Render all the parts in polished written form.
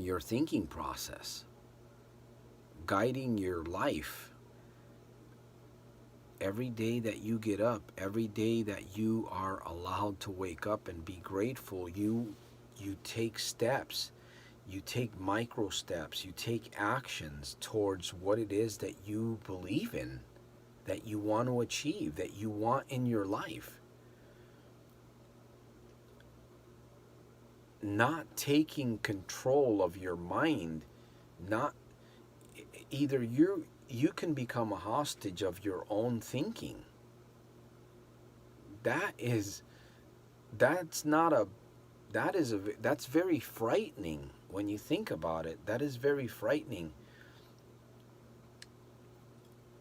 your thinking process, guiding your life. Every day that you get up, every day that you are allowed to wake up and be grateful, you take steps. You take micro steps, you take actions towards what it is that you believe in, that you want to achieve, that you want in your life. Not taking control of your mind, not either you can become a hostage of your own thinking. That's not a that's very frightening when you think about it. That is very frightening.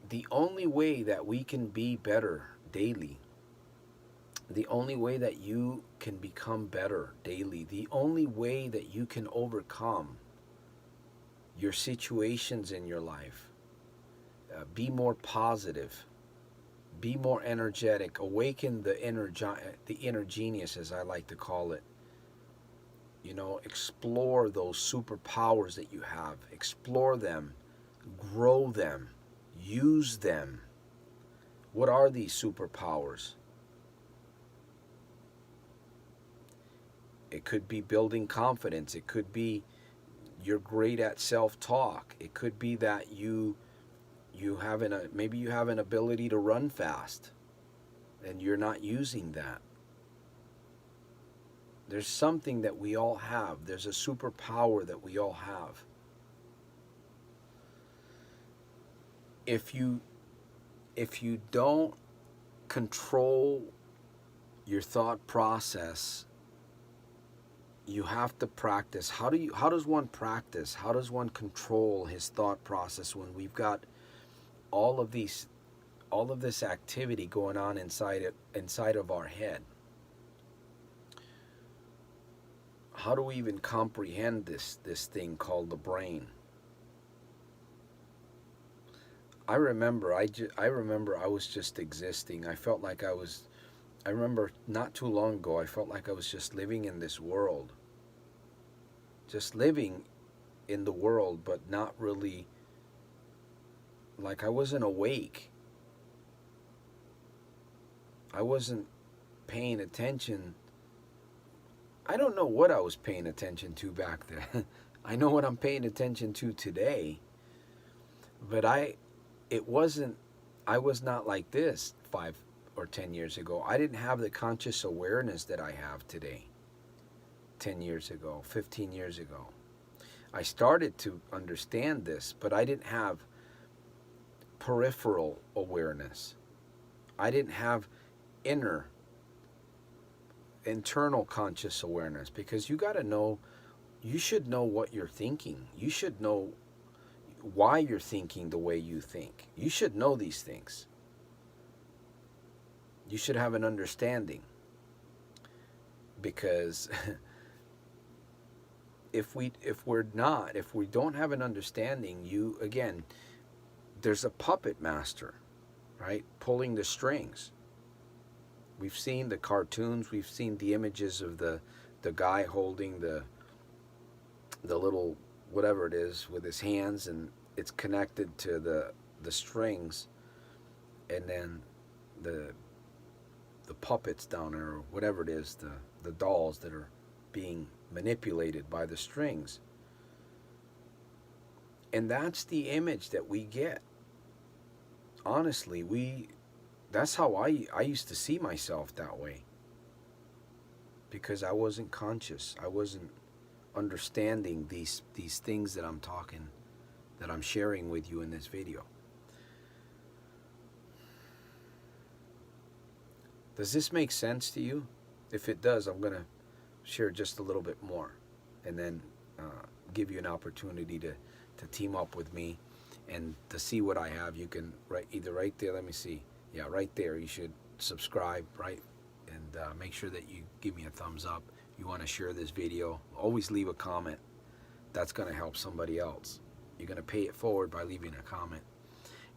The only way that we can be better daily, the only way that you can become better daily, the only way that you can overcome your situations in your life, be more positive, be more energetic, awaken the inner genius, as I like to call it. You know, explore those superpowers that you have. Explore them, grow them, use them. What are these superpowers? It could be building confidence. It could be you're great at self-talk. It could be that maybe you have an ability to run fast and you're not using that. There's something that we all have. There's a superpower that we all have. If you don't control your thought process, you have to practice. How does one practice? How does one control his thought process when we've got all of this activity going on inside of our head? How do we even comprehend this thing called the brain? I remember I was just existing. I remember not too long ago, I felt like I was just living in this world. Just living in the world, but not really, like I wasn't awake. I wasn't paying attention. I don't know what I was paying attention to back then. I know what I'm paying attention to today. But I was not like this 5 or 10 years ago. I didn't have the conscious awareness that I have today. 10 years ago, 15 years ago. I started to understand this, but I didn't have peripheral awareness. I didn't have internal conscious awareness, because you should know what you're thinking. You should know why you're thinking the way you think. You should know these things. You should have an understanding, because if we don't have an understanding, there's a puppet master, right, pulling the strings. We've seen the cartoons, we've seen the images of the guy holding the little whatever it is with his hands, and it's connected to the strings, and then the puppets down there, or whatever it is, the dolls that are being manipulated by the strings. And that's the image that we get. Honestly, that's how I used to see myself that way, because I wasn't conscious. I wasn't understanding these things that I'm sharing with you in this video. Does this make sense to you? If it does, I'm going to share just a little bit more, and then give you an opportunity to team up with me and to see what I have. You can either right there, let me see. Yeah, right there, you should subscribe, right? And make sure that you give me a thumbs up. You want to share this video, always leave a comment. That's going to help somebody else. You're going to pay it forward by leaving a comment.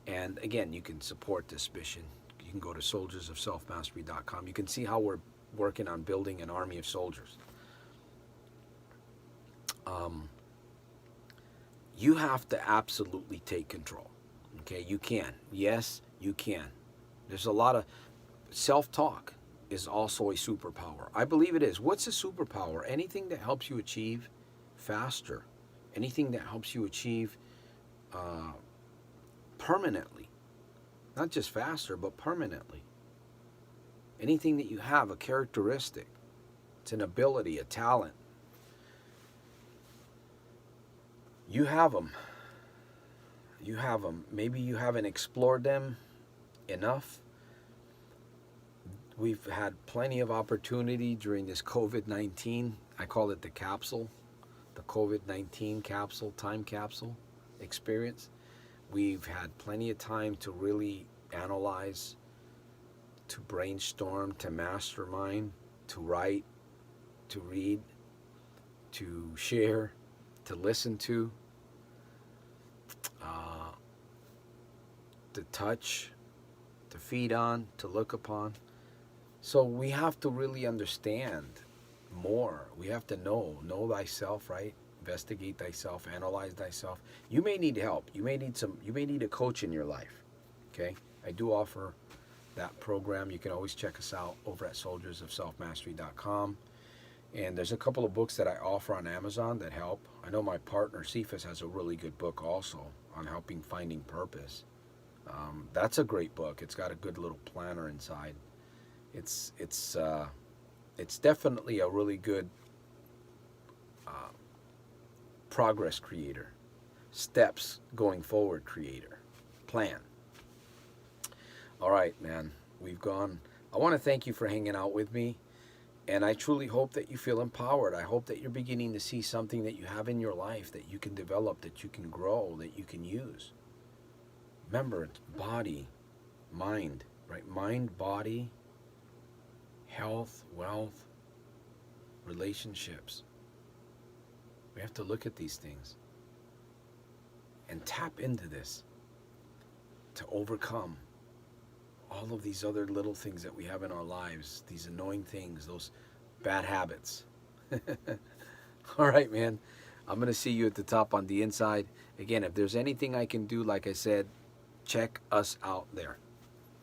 And again, you can support this mission. You can go to soldiersofselfmastery.com. You can see how we're working on building an army of soldiers. You have to absolutely take control. Okay, you can. Yes, you can. There's a lot of self-talk is also a superpower. I believe it is. What's a superpower? Anything that helps you achieve faster. Anything that helps you achieve permanently. Not just faster, but permanently. Anything that you have, a characteristic. It's an ability, a talent. You have them. You have them. Maybe you haven't explored them enough. We've had plenty of opportunity during this COVID-19. I call it the capsule, the COVID-19 capsule, time capsule experience. We've had plenty of time to really analyze, to brainstorm, to mastermind, to write, to read, to share, to listen to, to touch, to feed on, to look upon. So we have to really understand more. We have to know thyself, right? Investigate thyself, analyze thyself. You may need help. You may need a coach in your life. Okay? I do offer that program. You can always check us out over at soldiersofselfmastery.com. And there's a couple of books that I offer on Amazon that help. I know my partner Cephas has a really good book also on helping finding purpose. That's a great book. It's got a good little planner inside. It's definitely a really good progress creator, steps going forward creator, plan. All right, man, we've gone. I want to thank you for hanging out with me, and I truly hope that you feel empowered. I hope that you're beginning to see something that you have in your life that you can develop, that you can grow, that you can use. Remember, it's body, mind, right? Mind, body, health, wealth, relationships. We have to look at these things and tap into this to overcome all of these other little things that we have in our lives, these annoying things, those bad habits. All right, man. I'm going to see you at the top on the inside. Again, if there's anything I can do, like I said, check us out there.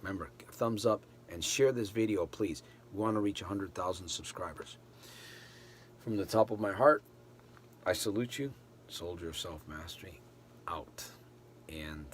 Remember, thumbs up and share this video, please. We want to reach 100,000 subscribers. From the top of my heart, I salute you. Soldier of Self-Mastery, out. And